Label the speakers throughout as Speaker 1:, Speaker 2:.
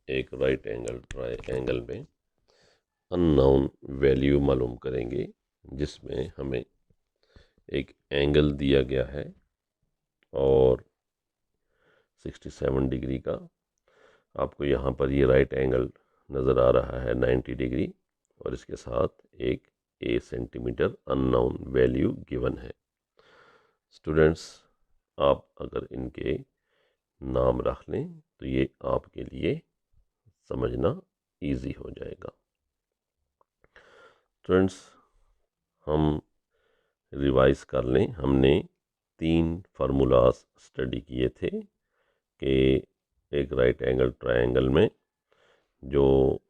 Speaker 1: एक right angle triangle में unknown value मालूम करेंगे, जिसमें हमें एक एंगल दिया गया है और 67 डिग्री का। आपको यहाँ पर ये राइट एंगल नज़र आ रहा है 90 डिग्री, और इसके साथ एक ए सेंटीमीटर अननोन वैल्यू गिवन है। स्टूडेंट्स, आप अगर इनके नाम रख लें तो ये आपके लिए समझना इजी हो जाएगा। स्टूडेंट्स, हम रिवाइज कर लें। हमने 3 फार्मूलाज स्टडी किए थे कि एक राइट एंगल ट्रायंगल में जो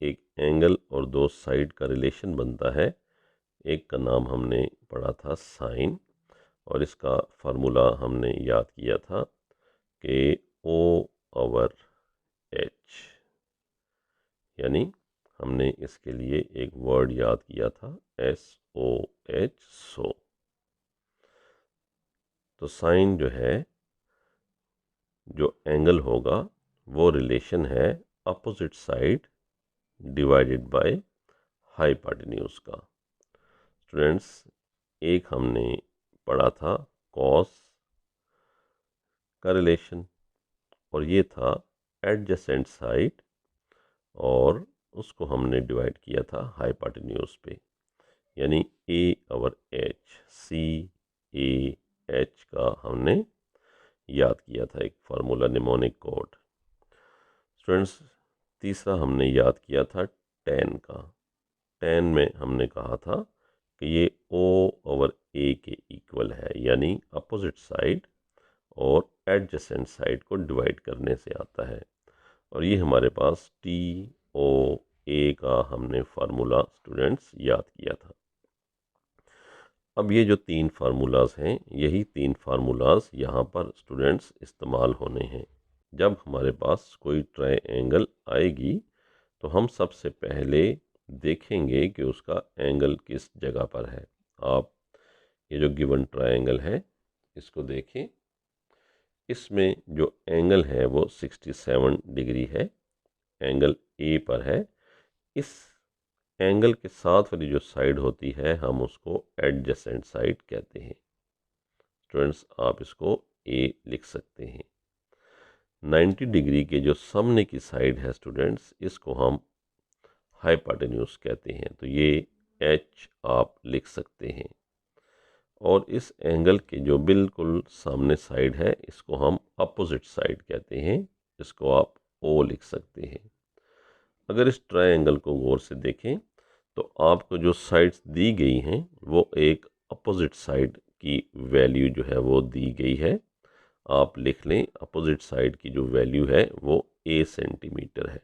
Speaker 1: एक एंगल और दो साइड का रिलेशन बनता है, एक का नाम हमने पढ़ा था साइन, और इसका फार्मूला हमने याद किया था कि ओ ओवर एच, यानी हमने इसके लिए एक वर्ड याद किया था SOH, सो। तो साइन जो है, जो एंगल होगा, वो रिलेशन है opposite side divided by hypotenuse का। स्टूडेंट्स, एक हमने पढ़ा था कॉस का रिलेशन, और ये था एडजेसेंट साइड, और उसको हमने डिवाइड किया था हाइपोटेन्यूज पे, यानी ए ओवर एच, CAH का हमने याद किया था एक फार्मूला, निमोनिक कोड। स्टूडेंट्स, तीसरा हमने याद किया था टेन का। टेन में हमने कहा था कि ये O ओवर A के इक्वल है, यानी अपोजिट साइड और एडजेसेंट साइड को डिवाइड करने से आता है। और ये हमारे पास TOA का हमने फार्मूला स्टूडेंट्स याद किया था। अब ये जो 3 फार्मूलाज हैं, यही 3 फार्मूलाज यहाँ पर स्टूडेंट्स इस्तेमाल होने हैं। जब हमारे पास कोई ट्रायंगल आएगी तो हम सबसे पहले देखेंगे कि उसका एंगल किस जगह पर है। आप ये जो गिवन ट्रायंगल है, इसको देखें। इसमें जो एंगल है वो 67 डिग्री है, एंगल ए पर है। इस एंगल के साथ वाली जो साइड होती है, हम उसको एडजेसेंट साइड कहते हैं। स्टूडेंट्स, आप इसको ए लिख सकते हैं। 90 डिग्री के जो सामने की साइड है स्टूडेंट्स, इसको हम हाइपोटेन्यूज कहते हैं, तो ये एच आप लिख सकते हैं। और इस एंगल के जो बिल्कुल सामने साइड है, इसको हम अपोजिट साइड कहते हैं, इसको आप ओ लिख सकते हैं। अगर इस ट्रायंगल को गौर से देखें तो आपको जो साइड्स दी गई हैं, वो एक अपोजिट साइड की वैल्यू जो है वो दी गई है। आप लिख लें, अपोजिट साइड की जो वैल्यू है वो A सेंटीमीटर है।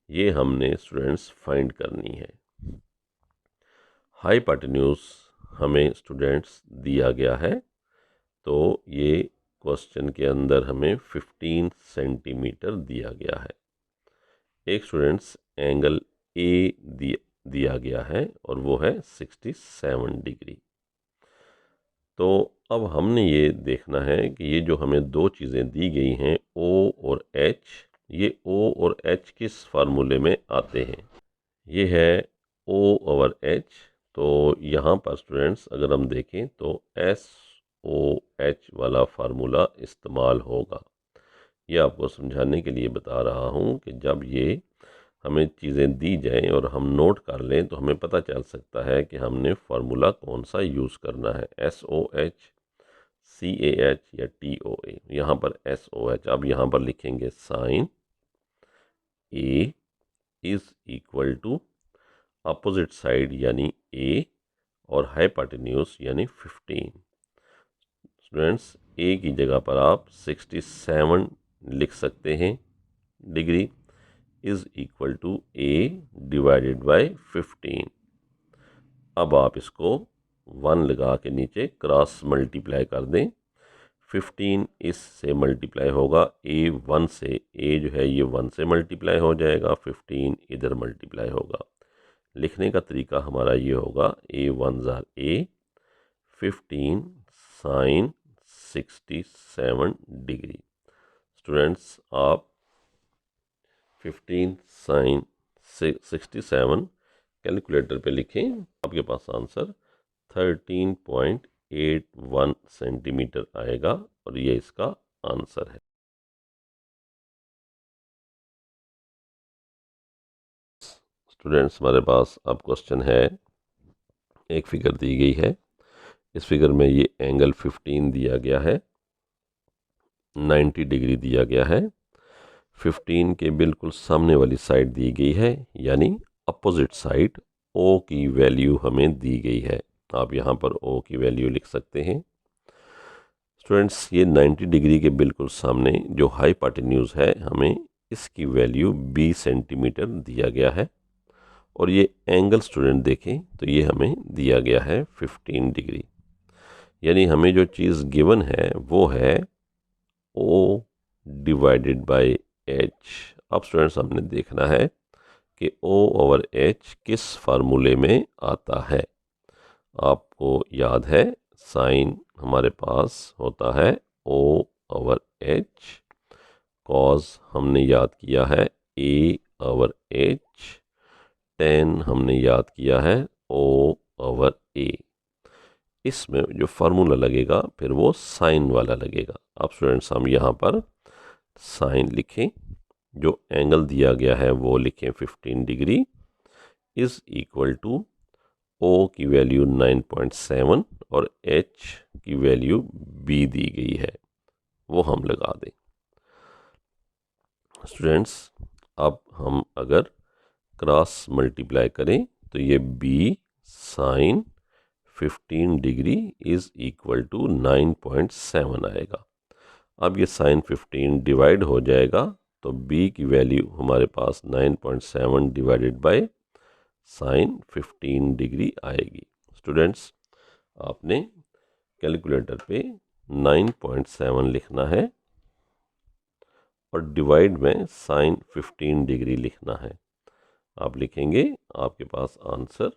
Speaker 1: ये हमने स्टूडेंट्स फाइंड करनी है। हाइपोटेन्यूज हमें स्टूडेंट्स दिया गया है, तो ये क्वेश्चन के अंदर हमें 15 सेंटीमीटर दिया गया है। एक स्टूडेंट्स एंगल ए दिया गया है और वो है 67 डिग्री। तो अब हमने ये देखना है कि ये जो हमें दो चीज़ें दी गई हैं, O और H, ये O और H किस फार्मूले में आते हैं। ये है O ओवर H। तो यहाँ पर स्टूडेंट्स अगर हम देखें तो SOH वाला फार्मूला इस्तेमाल होगा। ये आपको समझाने के लिए बता रहा हूँ कि जब ये हमें चीज़ें दी जाएं और हम नोट कर लें तो हमें पता चल सकता है कि हमने फार्मूला कौन सा यूज़ करना है, SOH, CAH या TOA। यहाँ पर SOH, अब यहाँ पर लिखेंगे sine A is equal to opposite side यानी A और हाइपोटेन्यूज यानी 15। स्टूडेंट्स, A की जगह पर आप 67 लिख सकते हैं degree, is equal to A divided by 15। अब आप इसको 1 लगा के नीचे क्रॉस मल्टीप्लाई कर दें। 15 इससे मल्टीप्लाई होगा, A1 से, A जो है ये 1 से मल्टीप्लाई हो जाएगा, 15 इधर मल्टीप्लाई होगा। लिखने का तरीका हमारा ये होगा, A1 ज़ार A, 15 साइन 67 डिग्री। स्टूडेंट्स, आप 15 साइन 67 कैलकुलेटर पे लिखें, आपके पास आंसर 13.81 सेंटीमीटर आएगा और ये इसका आंसर है। स्टूडेंट्स, हमारे पास अब क्वेश्चन है, एक फिगर दी गई है, इस फिगर में ये एंगल 15 दिया गया है, 90 डिग्री दिया गया है, 15 के बिल्कुल सामने वाली साइड दी गई है, यानी अपोजिट साइड O की वैल्यू हमें दी गई है। आप यहाँ पर O की वैल्यू लिख सकते हैं। स्टूडेंट्स, ये 90 डिग्री के बिल्कुल सामने जो हाइपोटेन्यूज है, हमें इसकी वैल्यू 20 सेंटीमीटर दिया गया है और ये एंगल स्टूडेंट देखें तो ये हमें दिया गया है 15 डिग्री, यानी हमें जो चीज़ गिवन है वो है O डिवाइडेड बाय H। अब स्टूडेंट्स, हमने देखना है कि O/H किस फार्मूले में आता है। आपको याद है, साइन हमारे पास होता है O/H, कॉस हमने याद किया है A/H, टेन हमने याद किया है O/A। इसमें जो फार्मूला लगेगा फिर वो साइन वाला लगेगा। अब स्टूडेंट्स, हम यहाँ पर साइन लिखें, जो एंगल दिया गया है वो लिखें 15 degree is equal to O की वैल्यू 9.7 और H की वैल्यू B दी गई है, वो हम लगा दें। स्टूडेंट्स, अब हम अगर क्रॉस मल्टीप्लाई करें तो ये B sine 15 degree is equal to 9.7 आएगा। अब ये साइन 15 डिवाइड हो जाएगा तो B की वैल्यू हमारे पास 9.7 डिवाइडेड बाय साइन 15 डिग्री आएगी। स्टूडेंट्स, आपने कैलकुलेटर पे 9.7 लिखना है और डिवाइड में साइन 15 डिग्री लिखना है। आप लिखेंगे, आपके पास आंसर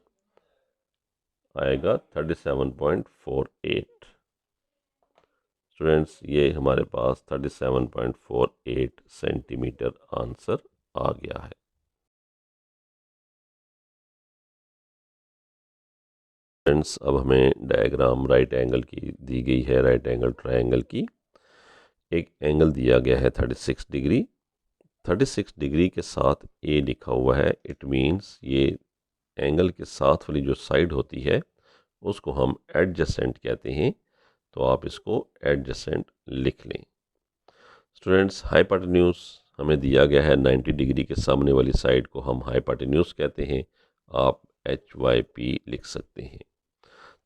Speaker 1: आएगा 37.48। स्टूडेंट्स, ये हमारे पास 37.48 सेंटीमीटर आंसर आ गया है। फ्रेंड्स, अब हमें डायग्राम राइट एंगल की दी गई है, राइट एंगल ट्रायंगल की। एक एंगल दिया गया है 36 डिग्री, 36 डिग्री के साथ ए लिखा हुआ है। इट मीन्स ये एंगल के साथ वाली जो साइड होती है उसको हम एडजेसेंट कहते हैं, तो आप इसको एडजेसेंट लिख लें। स्टूडेंट्स, हाइपोटेन्यूज हमें दिया गया है 90 डिग्री के सामने वाली साइड को हम हाइपोटेन्यूज कहते हैं, आप HYP लिख सकते हैं।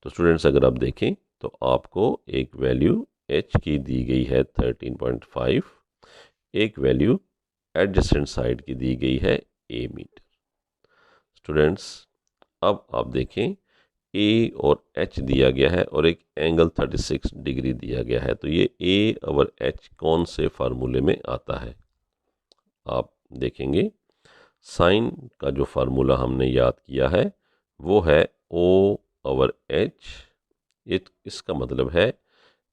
Speaker 1: तो स्टूडेंट्स, अगर आप देखें तो आपको एक वैल्यू H की दी गई है 13.5, एक वैल्यू एडजेसेंट साइड की दी गई है A मीटर। स्टूडेंट्स, अब आप देखें A और H दिया गया है और एक एंगल 36 डिग्री दिया गया है, तो ये A और H कौन से फार्मूले में आता है। आप देखेंगे साइन का जो फार्मूला हमने याद किया है वो है O/H। इसका मतलब है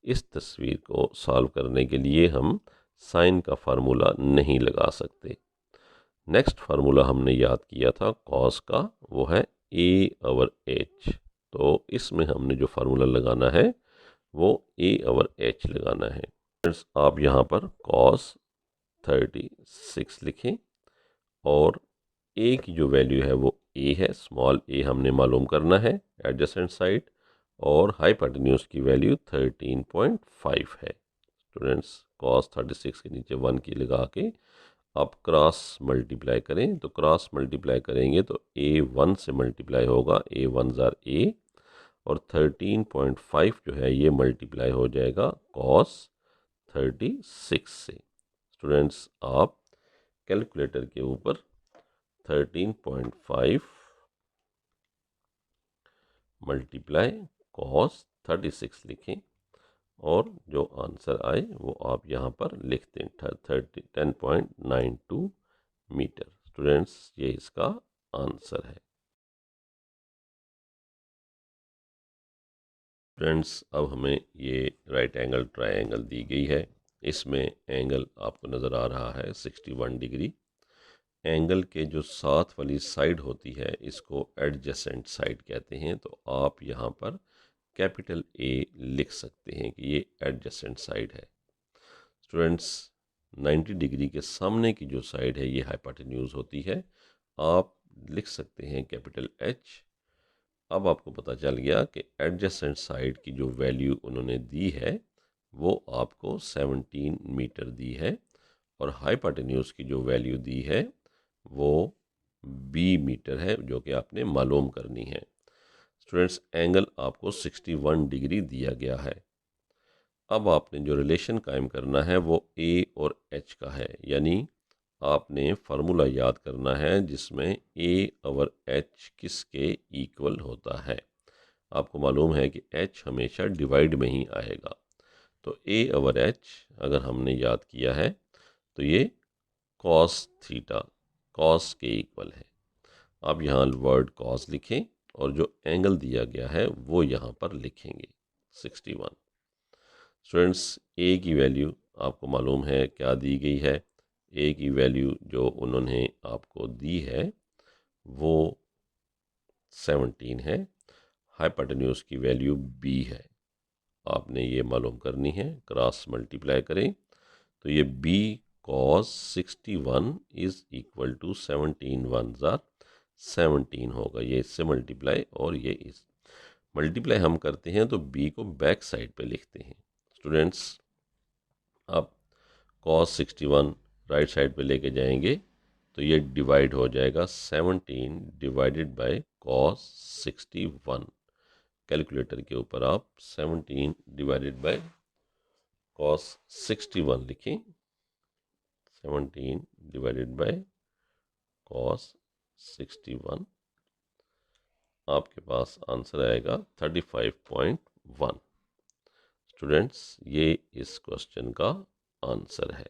Speaker 1: इस तस्वीर को सॉल्व करने के लिए हम साइन का फार्मूला नहीं लगा सकते। नेक्स्ट फार्मूला हमने याद किया था कॉस का, वो है A/H। तो इसमें हमने जो फार्मूला लगाना है वो A/H लगाना है। फ्रेंड्स, आप यहाँ पर कॉस 36 लिखें और A की जो वैल्यू है वो A है, स्मॉल a हमने मालूम करना है एडजेसेंट साइड, और हाइपोटेन्यूज की वैल्यू 13.5 है। स्टूडेंट्स, कॉस 36 के नीचे 1 की लगा के आप क्रॉस मल्टीप्लाई करें, तो क्रॉस मल्टीप्लाई करेंगे तो A1 से मल्टीप्लाई होगा, A1 ज़ार A, और 13.5 जो है ये मल्टीप्लाई हो जाएगा कॉस 36 से। स्टूडेंट्स, आप कैलकुलेटर के ऊपर 13.5 मल्टीप्लाई कॉस 36 लिखें और जो आंसर आए वो आप यहाँ पर लिख दें 10.92 मीटर। स्टूडेंट्स, ये इसका आंसर है। फ्रेंड्स, अब हमें ये राइट एंगल ट्रायंगल दी गई है, इसमें एंगल आपको नज़र आ रहा है 61 डिग्री। एंगल के जो साथ वाली साइड होती है इसको एडजेसेंट साइड कहते हैं। तो आप यहाँ पर कैपिटल ए लिख सकते हैं कि ये एडजेसेंट साइड है। स्टूडेंट्स 90 डिग्री के सामने की जो साइड है ये हाइपोटेन्यूज होती है। आप लिख सकते हैं कैपिटल एच। अब आपको पता चल गया कि एडजेसेंट साइड की जो वैल्यू उन्होंने दी है वो आपको 17 मीटर दी है और हाइपोटेन्यूज की जो वैल्यू दी है वो बी मीटर है, जो कि आपने मालूम करनी है। स्टूडेंट्स एंगल आपको 61 डिग्री दिया गया है। अब आपने जो रिलेशन कायम करना है वो ए और एच का है, यानी आपने फार्मूला याद करना है जिसमें ए और एच किसके इक्वल होता है। आपको मालूम है कि एच हमेशा डिवाइड में ही आएगा। तो ए और एच अगर हमने याद किया है तो ये कॉस थीटा, कॉस के इक्वल है। आप यहाँ वर्ड कॉस लिखें और जो एंगल दिया गया है वो यहाँ पर लिखेंगे 61। स्टूडेंट्स ए की वैल्यू आपको मालूम है क्या दी गई है। ए की वैल्यू जो उन्होंने आपको दी है वो 17 है। हाइपोटेन्यूज की वैल्यू बी है। आपने ये मालूम करनी है, क्रॉस मल्टीप्लाई करें तो ये b cos 61 is equal to 17 वन ज़ार 17 होगा। ये इससे मल्टीप्लाई और ये इस मल्टीप्लाई हम करते हैं तो b को बैक साइड पे लिखते हैं। स्टूडेंट्स आप cos 61 राइट साइड पे लेके जाएंगे तो ये डिवाइड हो जाएगा 17 डिवाइडेड बाय cos 61। कैलकुलेटर के ऊपर आप 17 डिवाइडेड बाय cos 61 लिखें। 17 डिवाइडेड बाय cos 61 आपके पास आंसर आएगा 35.1। स्टूडेंट्स ये इस क्वेश्चन का आंसर है।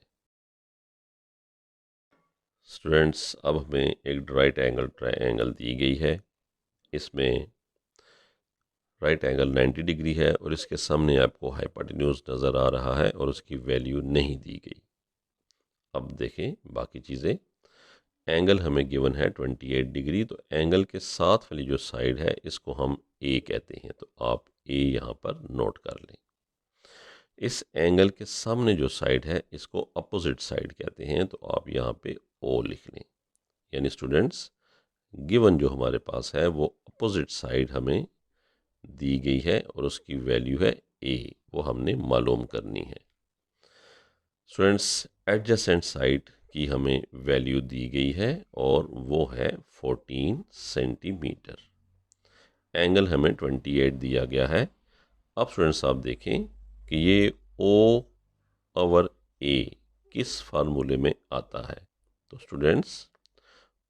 Speaker 1: स्टूडेंट्स अब हमें एक राइट एंगल ट्रायंगल दी गई है। इसमें राइट एंगल 90 डिग्री है और इसके सामने आपको हाइपोटेन्यूज नज़र आ रहा है और उसकी वैल्यू नहीं दी गई। अब देखें बाकी चीज़ें। एंगल हमें गिवन है 28 डिग्री, तो एंगल के साथ वाली जो साइड है इसको हम ए कहते हैं। तो आप ए यहाँ पर नोट कर लें। इस एंगल के सामने जो साइड है इसको अपोजिट साइड कहते हैं। तो आप यहाँ पे ओ लिख लें। यानी स्टूडेंट्स गिवन जो हमारे पास है वो अपोजिट साइड हमें दी गई है और उसकी वैल्यू है ए, वो हमने मालूम करनी है। स्टूडेंट्स एडजेसेंट साइड की हमें वैल्यू दी गई है और वो है 14 सेंटीमीटर। एंगल हमें 28 दिया गया है। अब स्टूडेंट्स आप देखें कि ये ओ ओवर ए किस फार्मूले में आता है। तो स्टूडेंट्स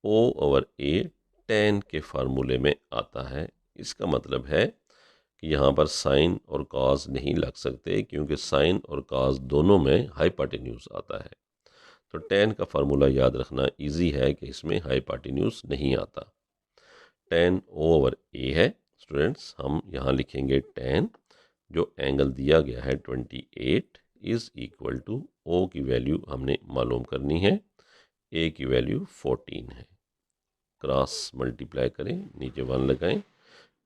Speaker 1: ओ ओवर ए tan के फार्मूले में आता है। इसका मतलब है कि यहाँ पर साइन और कॉस नहीं लग सकते क्योंकि साइन और कॉस दोनों में हाइपोटेन्यूज आता है। तो tan का फार्मूला याद रखना इजी है कि इसमें हाइपोटेन्यूज नहीं आता। tan ओवर ए है। स्टूडेंट्स हम यहाँ लिखेंगे tan, जो एंगल दिया गया है 28 इज इक्वल टू ओ की वैल्यू हमने मालूम करनी है, ए की वैल्यू 14 है। क्रॉस मल्टीप्लाई करें, नीचे 1 लगाएं,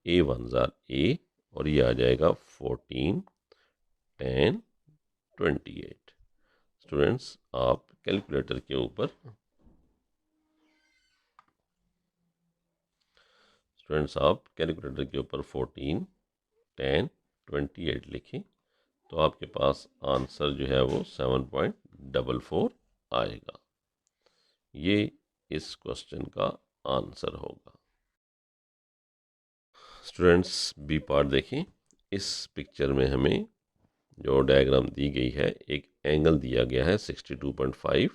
Speaker 1: ए वन ज़ार ए और ये आ जाएगा 14 tan 28। स्टूडेंट्स आप कैलकुलेटर के ऊपर आप कैलकुलेटर के ऊपर 14 tan 28 लिखें तो आपके पास आंसर जो है वो 7.44 आएगा। ये इस क्वेश्चन का आंसर होगा। स्टूडेंट्स बी पार्ट देखें। इस पिक्चर में हमें जो डायग्राम दी गई है, एक एंगल दिया गया है 62.5।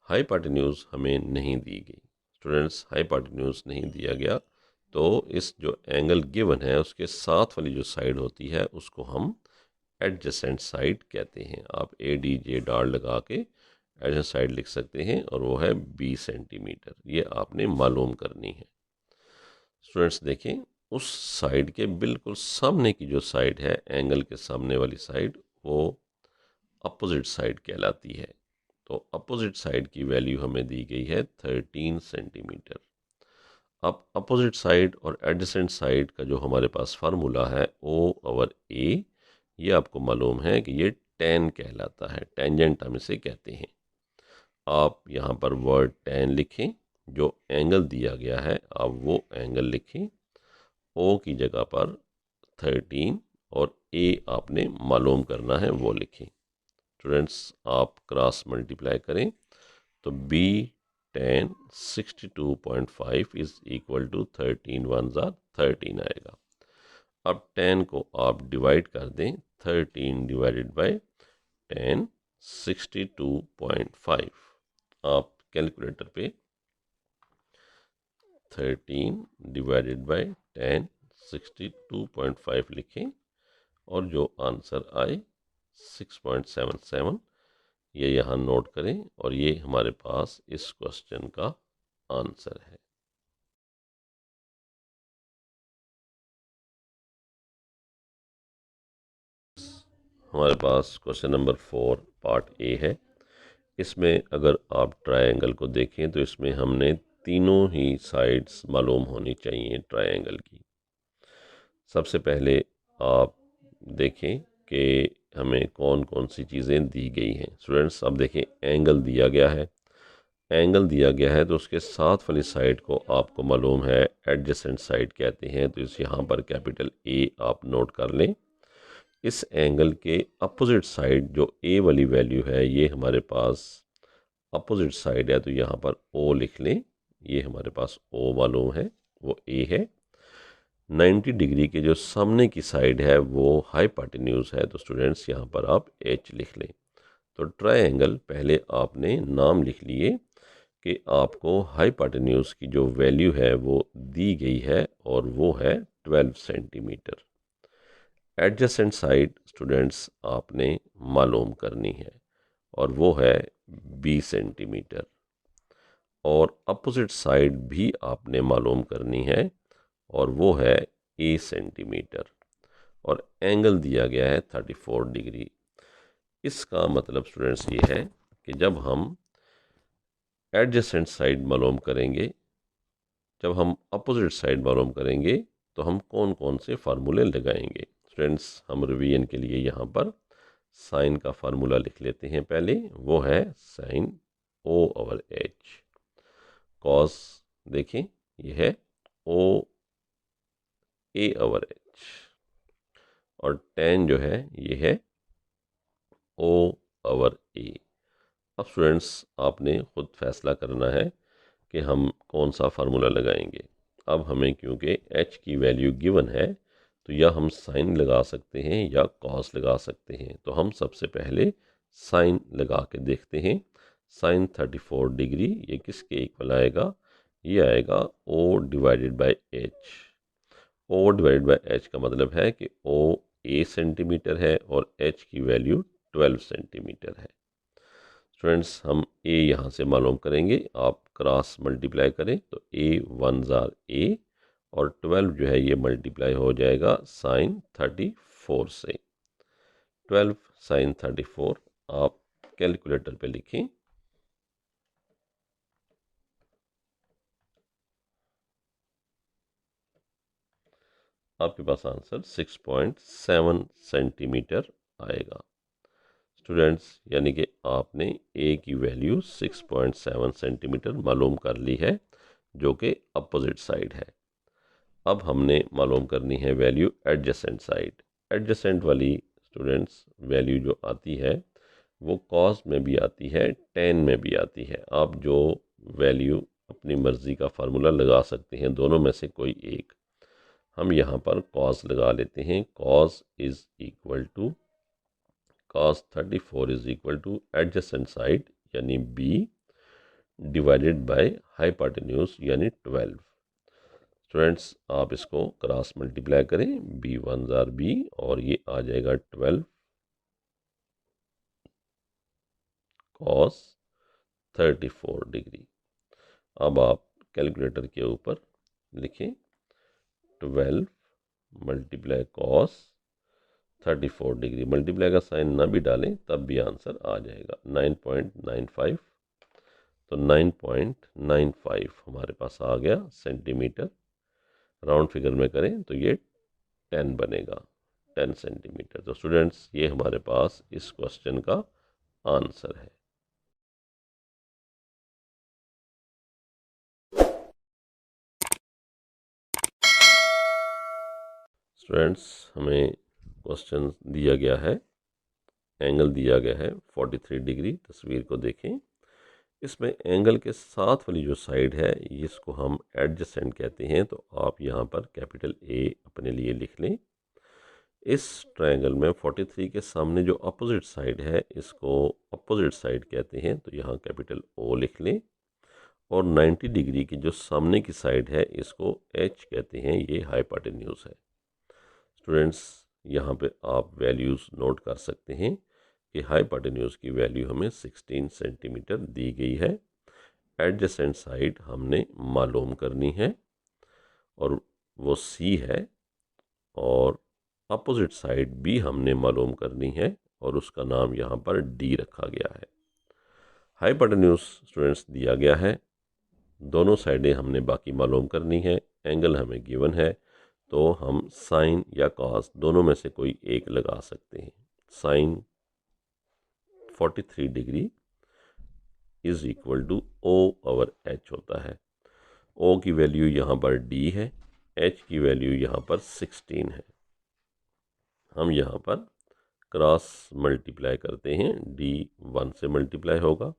Speaker 1: हाइपोटेन्यूज हमें नहीं दी गई। स्टूडेंट्स हाइपोटेन्यूज नहीं दिया गया तो इस जो एंगल गिवन है उसके साथ वाली जो साइड होती है उसको हम एडजेसेंट साइड कहते हैं। आप ए डी जे डाल लगा के एडजेसेंट साइड लिख सकते हैं और वो है 20 सेंटीमीटर। ये आपने मालूम करनी है। स्टूडेंट्स देखें उस साइड के बिल्कुल सामने की जो साइड है, एंगल के सामने वाली साइड, वो अपोजिट साइड कहलाती है। तो अपोजिट साइड की वैल्यू हमें दी गई है 13 सेंटीमीटर। अब अपोजिट साइड और एडजेसेंट साइड का जो हमारे पास फार्मूला है O/A, ये आपको मालूम है कि ये tan कहलाता है, टेंजेंट हम इसे कहते हैं। आप यहाँ पर वर्ड tan लिखें, जो एंगल दिया गया है आप वो एंगल लिखें, O की जगह पर 13 और A आपने मालूम करना है वो लिखें। स्टूडेंट्स आप क्रॉस मल्टीप्लाई करें तो B tan 62.5 is equal to 13 one ज़ा 13 आएगा। अब tan को आप डिवाइड कर दें, 13 डिवाइडेड बाय tan 62.5। आप कैलकुलेटर पे 13 डिवाइडेड बाय tan 62.5 लिखें और जो आंसर आए 6.77 ये यहाँ नोट करें और ये हमारे पास इस क्वेश्चन का आंसर है। हमारे पास क्वेश्चन नंबर 4 पार्ट ए है। इसमें अगर आप ट्रायंगल को देखें तो इसमें हमने तीनों ही साइड्स मालूम होनी चाहिए ट्रायंगल की। सबसे पहले आप देखें कि हमें कौन कौन सी चीज़ें दी गई हैं। स्टूडेंट्स अब देखें, एंगल दिया गया है, एंगल दिया गया है तो उसके साथ वाली साइड को आपको मालूम है एडजेसेंट साइड कहते हैं, तो इस यहाँ पर कैपिटल ए आप नोट कर लें। इस एंगल के अपोजिट साइड जो ए वाली वैल्यू है ये हमारे पास अपोजिट साइड है, तो यहाँ पर ओ लिख लें। ये हमारे पास ओ मालूम है, वो ए है। 90 डिग्री के जो सामने की साइड है वो हाइपोटेन्यूज है, तो स्टूडेंट्स यहाँ पर आप एच लिख लें। तो ट्रायंगल पहले आपने नाम लिख लिए कि आपको हाइपोटेन्यूज की जो वैल्यू है वो दी गई है और वो है 12 सेंटीमीटर। एडजेसेंट साइड स्टूडेंट्स आपने मालूम करनी है और वो है 20 सेंटीमीटर, और अपोजिट साइड भी आपने मालूम करनी है और वो है ए सेंटीमीटर, और एंगल दिया गया है 34 डिग्री। इसका मतलब स्टूडेंट्स ये है कि जब हम एडजेसेंट साइड मालूम करेंगे, जब हम अपोजिट साइड मालूम करेंगे तो हम कौन कौन से फार्मूले लगाएंगे। स्टूडेंट्स हम रिवीजन के लिए यहाँ पर साइन का फार्मूला लिख लेते हैं पहले, वो है साइन O/H। कॉस देखें ये है OA/H, और tan जो है ये है O/A। अब स्टूडेंट्स आपने खुद फैसला करना है कि हम कौन सा फार्मूला लगाएंगे। अब हमें क्योंकि h की वैल्यू गिवन है तो या हम साइन लगा सकते हैं या कॉस लगा सकते हैं, तो हम सबसे पहले साइन लगा के देखते हैं। साइन 34 डिग्री ये किसके इक्वल आएगा, ये आएगा O divided by H। O divided by H का मतलब है कि O A सेंटीमीटर है और H की वैल्यू 12 सेंटीमीटर है। स्टूडेंट्स हम a यहाँ से मालूम करेंगे, आप क्रॉस मल्टीप्लाई करें तो a 1 ज़ार a और 12 जो है ये मल्टीप्लाई हो जाएगा साइन 34 से। 12 साइन 34 आप कैलकुलेटर पे लिखें। आपके पास आंसर 6.7 सेंटीमीटर आएगा। स्टूडेंट्स यानी कि आपने a की वैल्यू 6.7 सेंटीमीटर मालूम कर ली है, जो कि अपोजिट साइड है। अब हमने मालूम करनी है वैल्यू एडजेसेंट साइड। एडजेसेंट वाली स्टूडेंट्स वैल्यू जो आती है वो कॉस में भी आती है, टेन में भी आती है। आप जो वैल्यू अपनी मर्ज़ी का फार्मूला लगा सकते हैं, दोनों में से कोई एक। हम यहाँ पर कॉस लगा लेते हैं। Cos is equal to cos 34 is equal to adjacent side यानी b डिवाइडेड बाय हाइपोटेन्यूज यानी 12। स्टूडेंट्स आप इसको क्रॉस मल्टीप्लाई करें, b 1 ज़ार b और ये आ जाएगा 12 cos 34 डिग्री। अब आप कैलकुलेटर के ऊपर लिखें 12 मल्टीप्लाई cos 34 डिग्री। मल्टीप्लाई का साइन ना भी डालें तब भी आंसर आ जाएगा 9.95। तो 9.95 हमारे पास आ गया सेंटीमीटर। राउंड फिगर में करें तो ये 10 बनेगा, 10 सेंटीमीटर। तो स्टूडेंट्स ये हमारे पास इस क्वेश्चन का आंसर है। स्टूडेंट्स हमें क्वेश्चन दिया गया है, एंगल दिया गया है 43 डिग्री। तस्वीर को देखें, इसमें एंगल के साथ वाली जो साइड है इसको हम एडजेसेंट कहते हैं। तो आप यहाँ पर कैपिटल ए अपने लिए लिख लें। इस ट्रायंगल में 43 के सामने जो अपोजिट साइड है इसको अपोजिट साइड कहते हैं। तो यहाँ कैपिटल ओ लिख लें। और 90 डिग्री की जो सामने की साइड है इसको एच कहते हैं, ये हाइपोटेन्यूज है। स्टूडेंट्स यहाँ पे आप वैल्यूज़ नोट कर सकते हैं कि हाइपोटेन्यूज की वैल्यू हमें 16 सेंटीमीटर दी गई है। एडजेसेंट साइड हमने मालूम करनी है और वो सी है, और अपोजिट साइड भी हमने मालूम करनी है और उसका नाम यहाँ पर डी रखा गया है। हाइपोटेन्यूज स्टूडेंट्स दिया गया है, दोनों साइडें हमने बाकी मालूम करनी है। एंगल हमें गिवन है तो हम साइन या कॉस दोनों में से कोई एक लगा सकते हैं। Sine 43 degree is equal to O over H होता है। ओ की वैल्यू यहाँ पर डी है, एच की वैल्यू यहाँ पर 16 है। हम यहाँ पर क्रॉस मल्टीप्लाई करते हैं, डी 1 से मल्टीप्लाई होगा,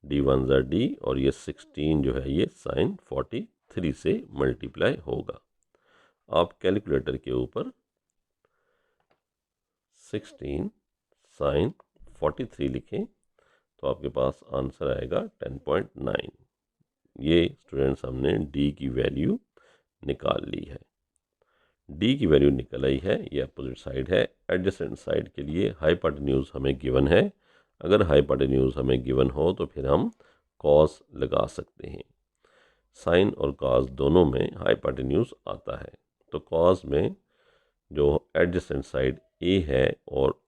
Speaker 1: डी 1 ज़ा डी, और ये 16 जो है ये साइन 43 से मल्टीप्लाई होगा। आप कैलकुलेटर के ऊपर 16 साइन 43 लिखें तो आपके पास आंसर आएगा 10.9। ये स्टूडेंट्स हमने डी की वैल्यू निकाल ली है। डी की वैल्यू निकल आई है, ये अपोजिट साइड है। एडजेसेंट साइड के लिए हाइपोटेन्यूज हमें गिवन है। अगर हाइपोटेन्यूज हमें गिवन हो तो फिर हम कॉस लगा सकते हैं। साइन और कॉस दोनों में हाइपोटेन्यूज आता है। तो कॉस में जो एडजेसेंट साइड ए है और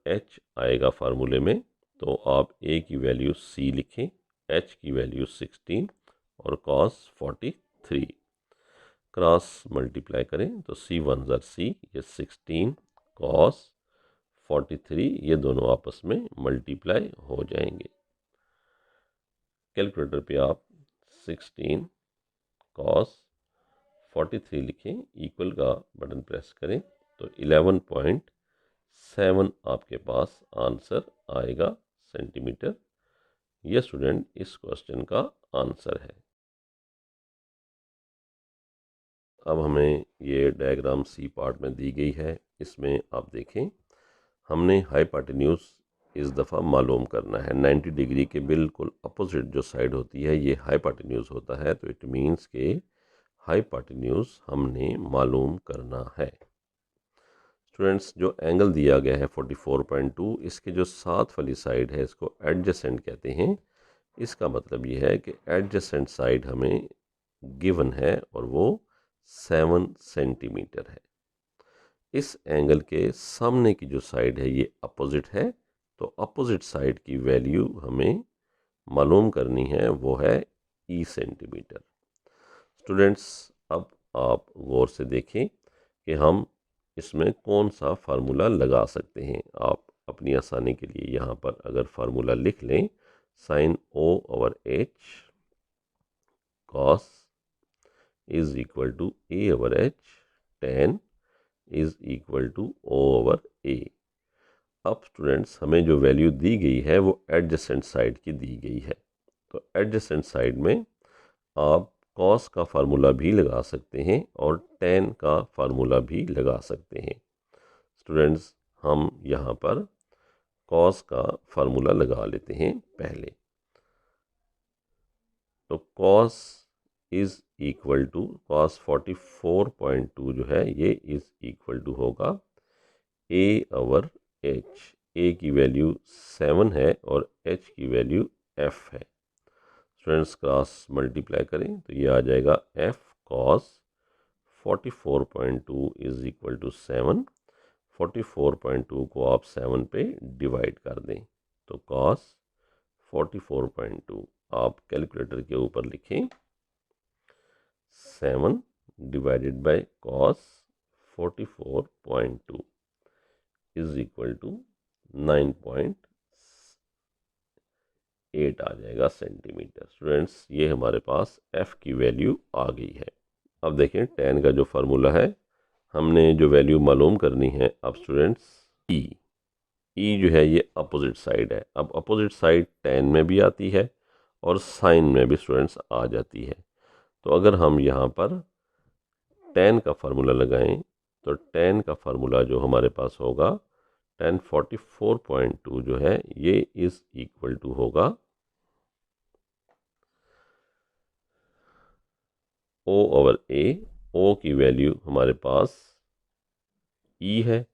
Speaker 1: एच आएगा फार्मूले में, तो आप ए की वैल्यू सी लिखें, एच की वैल्यू 16 और कॉस 43। क्रॉस मल्टीप्लाई करें तो सी 1 ज़र सी, ये 16 कॉस 43, ये दोनों आपस में मल्टीप्लाई हो जाएंगे। कैलकुलेटर पे आप 16 कॉस 43 लिखें, इक्वल का बटन प्रेस करें तो 11.7 आपके पास आंसर आएगा सेंटीमीटर। यह स्टूडेंट इस क्वेश्चन का आंसर है। अब हमें ये डायग्राम सी पार्ट में दी गई है। इसमें आप देखें, हमने हाइपोटेन्यूज इस दफ़ा मालूम करना है। 90 डिग्री के बिल्कुल अपोजिट जो साइड होती है ये हाइपोटेन्यूज होता है। तो इट मीन्स के हाइपोटेन्यूज हमने मालूम करना है। स्टूडेंट्स जो एंगल दिया गया है 44.2, इसके जो साथ वाली साइड है इसको एडजेसेंट कहते हैं। इसका मतलब ये है कि एडजेसेंट साइड हमें गिवन है और वो 7 सेंटीमीटर है। इस एंगल के सामने की जो साइड है ये अपोजिट है, तो अपोजिट साइड की वैल्यू हमें मालूम करनी है, वो है ई सेंटीमीटर। स्टूडेंट्स अब आप गौर से देखें कि हम इसमें कौन सा फार्मूला लगा सकते हैं। आप अपनी आसानी के लिए यहाँ पर अगर फार्मूला लिख लें, sine O over H cos is equal to A over H, tan is equal to O over A. अब स्टूडेंट्स हमें जो वैल्यू दी गई है वो एडजेसेंट साइड की दी गई है। तो एडजेसेंट साइड में आप कॉस का फार्मूला भी लगा सकते हैं और टेन का फार्मूला भी लगा सकते हैं। स्टूडेंट्स हम यहाँ पर कॉस का फार्मूला लगा लेते हैं पहले। तो cos is equal to cos 44.2 जो है ये इज इक्वल टू होगा ए ओवर एच। ए की वैल्यू 7 है और एच की वैल्यू एफ है। स्टूडेंट्स क्रॉस मल्टीप्लाई करें तो ये आ जाएगा F cos 44.2 is equal to 7। 44.2 को आप 7 पे डिवाइड कर दें तो cos 44.2 आप कैलकुलेटर के ऊपर लिखें 7 divided by cos 44.2 is equal to 9.8 आ जाएगा सेंटीमीटर। स्टूडेंट्स ये हमारे पास f की वैल्यू आ गई है। अब देखें tan का जो फार्मूला है, हमने जो वैल्यू मालूम करनी है अब स्टूडेंट्स ई जो है ये अपोजिट साइड है। अब अपोजिट साइड tan में भी आती है और साइन में भी स्टूडेंट्स आ जाती है। तो अगर हम यहाँ पर tan का फार्मूला लगाएं तो tan का फार्मूला जो हमारे पास होगा tan 44.2 जो है ये इज इक्वल टू होगा O ओवर A। O की वैल्यू हमारे पास E है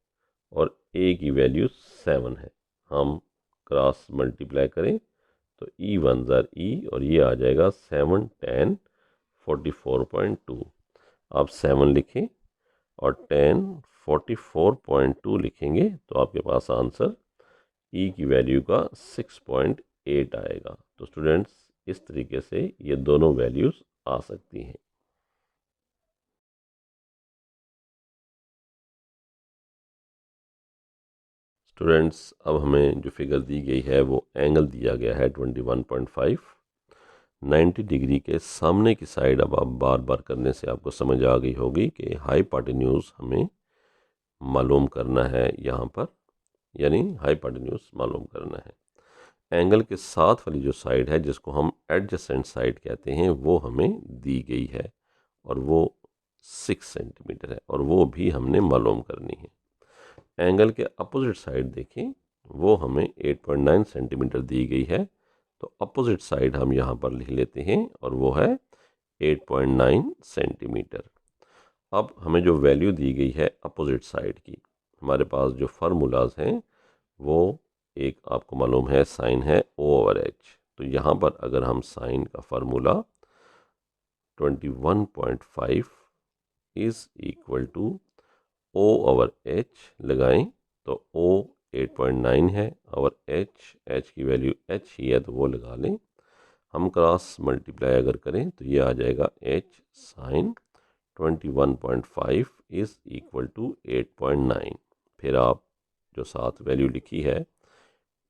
Speaker 1: और A की वैल्यू 7 है। हम क्रॉस मल्टीप्लाई करें तो E 1 जार E और ये आ जाएगा 7 tan 44.2। आप 7 लिखें और tan 44.2 लिखेंगे तो आपके पास आंसर E की वैल्यू का 6.8 आएगा। तो स्टूडेंट्स इस तरीके से ये दोनों वैल्यूज़ आ सकती हैं। स्टूडेंट्स अब हमें जो फिगर दी गई है वो एंगल दिया गया है 21.5। 90 डिग्री के सामने की साइड अब आप बार बार करने से आपको समझ आ गई होगी कि हाइपोटेन्यूज हमें मालूम करना है यहाँ पर, यानी हाइपोटेन्यूज मालूम करना है। एंगल के साथ वाली जो साइड है जिसको हम एडजेसेंट साइड कहते हैं वो हमें दी गई है और वो 6 सेंटीमीटर है और वो भी हमने मालूम करनी है। एंगल के अपोजिट साइड देखें वो हमें 8.9 सेंटीमीटर दी गई है तो अपोजिट साइड हम यहाँ पर लिख लेते हैं और वो है 8.9 सेंटीमीटर। अब हमें जो वैल्यू दी गई है अपोजिट साइड की, हमारे पास जो फार्मूलाज हैं वो एक आपको मालूम है साइन है O ओवर H। तो यहाँ पर अगर हम साइन का formula 21.5 is equal to O over H लगाएं तो O 8.9 है और H की वैल्यू H ही है तो वो लगा लें। हम क्रॉस मल्टीप्लाई अगर करें तो ये आ जाएगा H sine 21.5 is equal to 8.9। फिर आप जो साथ वैल्यू लिखी है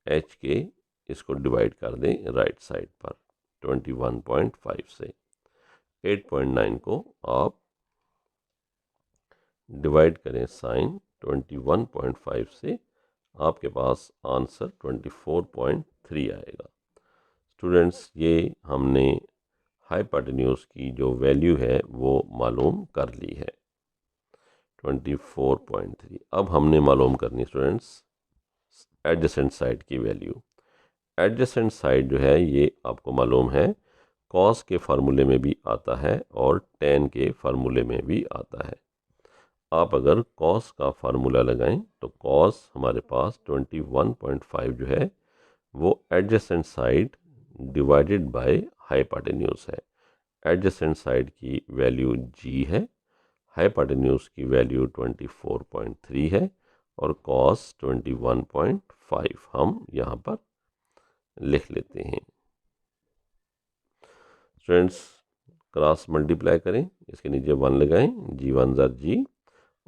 Speaker 1: H के इसको डिवाइड कर दें राइट साइड पर 21.5 से। 8.9 को आप डिवाइड करें साइन 21.5 से, आपके पास आंसर 24.3 आएगा। स्टूडेंट्स ये हमने हाइपोटेन्यूज की जो वैल्यू है वो मालूम कर ली है 24.3। अब हमने मालूम करनी स्टूडेंट्स एडजेसेंट साइड की वैल्यू। एडजेसेंट साइड जो है ये आपको मालूम है कॉस के फार्मूले में भी आता है और टेन के फार्मूले में भी आता है। आप अगर कॉस का फार्मूला लगाएं तो कॉस हमारे पास 21.5 जो है वो adjacent side divided by hypotenuse है। एडजेसेंट साइड की वैल्यू g है, हाइपोटेन्यूज की वैल्यू 24.3 है और कॉस 21.5 हम यहाँ पर लिख लेते हैं। स्टूडेंट्स क्रॉस मल्टीप्लाई करें, इसके नीचे 1 लगाएं, g 1 जार g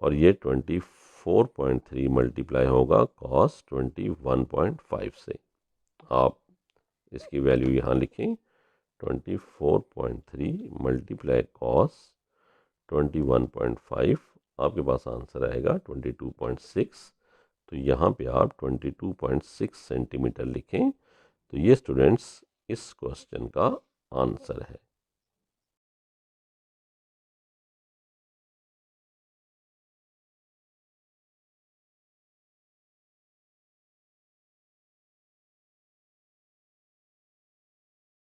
Speaker 1: और ये 24.3 मल्टीप्लाई होगा कॉस 21.5 से। आप इसकी वैल्यू यहाँ लिखें 24.3 मल्टीप्लाई कॉस 21.5, आपके पास आंसर आएगा 22.6। तो यहाँ पे आप 22.6 सेंटीमीटर लिखें। तो ये स्टूडेंट्स इस क्वेश्चन का आंसर है।